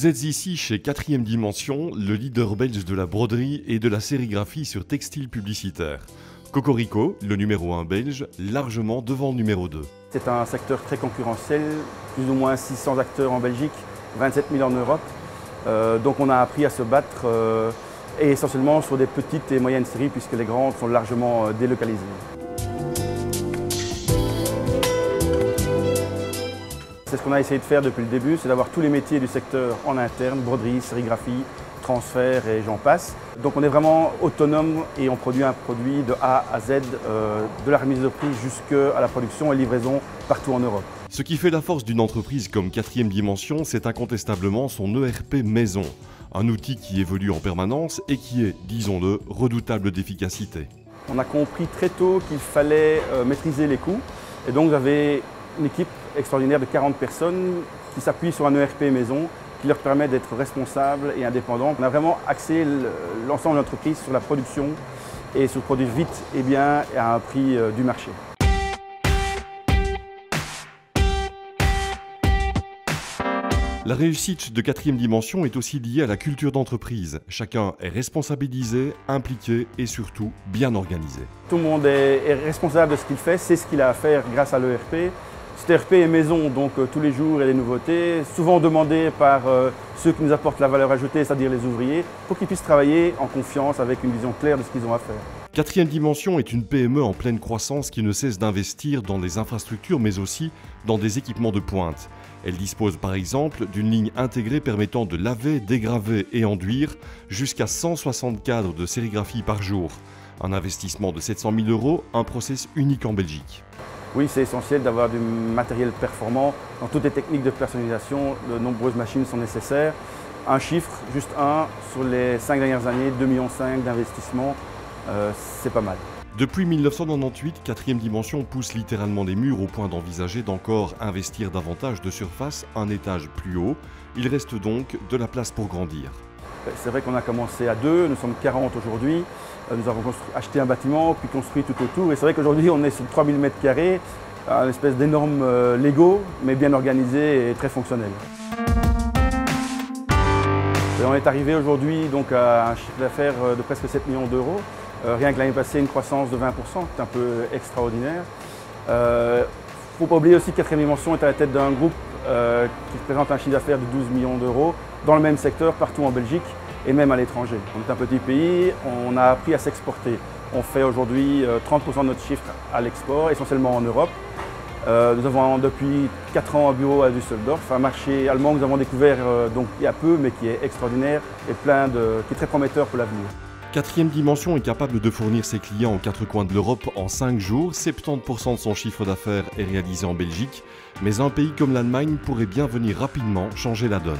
Vous êtes ici chez 4e Dimension, le leader belge de la broderie et de la sérigraphie sur textile publicitaire. Cocorico, le numéro 1 belge, largement devant le numéro 2. C'est un secteur très concurrentiel, plus ou moins 600 acteurs en Belgique, 27 000 en Europe. Donc on a appris à se battre et essentiellement sur des petites et moyennes séries puisque les grandes sont largement délocalisées. C'est ce qu'on a essayé de faire depuis le début, c'est d'avoir tous les métiers du secteur en interne, broderie, sérigraphie, transfert et j'en passe. Donc on est vraiment autonome et on produit un produit de A à Z, de la remise de prix jusqu'à la production et livraison partout en Europe. Ce qui fait la force d'une entreprise comme 4e Dimension, c'est incontestablement son ERP maison. Un outil qui évolue en permanence et qui est, disons-le, redoutable d'efficacité. On a compris très tôt qu'il fallait maîtriser les coûts et donc vous avez une équipe extraordinaire de 40 personnes qui s'appuient sur un ERP maison qui leur permet d'être responsables et indépendants. On a vraiment axé l'ensemble de l'entreprise sur la production et sur produire vite et bien et à un prix du marché. La réussite de 4e Dimension est aussi liée à la culture d'entreprise. Chacun est responsabilisé, impliqué et surtout bien organisé. Tout le monde est responsable de ce qu'il fait, c'est ce qu'il a à faire grâce à l'ERP. Cet ERP est maison, donc tous les jours il y a des nouveautés, souvent demandées par ceux qui nous apportent la valeur ajoutée, c'est-à-dire les ouvriers, pour qu'ils puissent travailler en confiance avec une vision claire de ce qu'ils ont à faire. 4e Dimension est une PME en pleine croissance qui ne cesse d'investir dans des infrastructures mais aussi dans des équipements de pointe. Elle dispose par exemple d'une ligne intégrée permettant de laver, dégraver et enduire jusqu'à 160 cadres de sérigraphie par jour. Un investissement de 700 000 €, un process unique en Belgique. Oui, c'est essentiel d'avoir du matériel performant. Dans toutes les techniques de personnalisation, de nombreuses machines sont nécessaires. Un chiffre, juste un, sur les 5 dernières années, 2,5 millions d'investissement, c'est pas mal. Depuis 1998, 4e Dimension pousse littéralement les murs au point d'envisager d'encore investir davantage de surface, un étage plus haut. Il reste donc de la place pour grandir. C'est vrai qu'on a commencé à 2, nous sommes 40 aujourd'hui. Nous avons acheté un bâtiment, puis construit tout autour. Et c'est vrai qu'aujourd'hui, on est sur 3000 m², un espèce d'énorme Lego, mais bien organisé et très fonctionnel. Et on est arrivé aujourd'hui donc à un chiffre d'affaires de presque 7 millions d'euros. Rien que l'année passée, une croissance de 20%, c'est un peu extraordinaire. Il ne faut pas oublier aussi que 4e Dimension est à la tête d'un groupe qui représente un chiffre d'affaires de 12 millions d'euros dans le même secteur partout en Belgique et même à l'étranger. On est un petit pays, on a appris à s'exporter. On fait aujourd'hui 30% de notre chiffre à l'export, essentiellement en Europe. Nous avons depuis 4 ans un bureau à Düsseldorf, un marché allemand que nous avons découvert donc il y a peu mais qui est extraordinaire et qui est très prometteur pour l'avenir. 4e Dimension est capable de fournir ses clients aux 4 coins de l'Europe en 5 jours. 70% de son chiffre d'affaires est réalisé en Belgique. Mais un pays comme l'Allemagne pourrait bien venir rapidement changer la donne.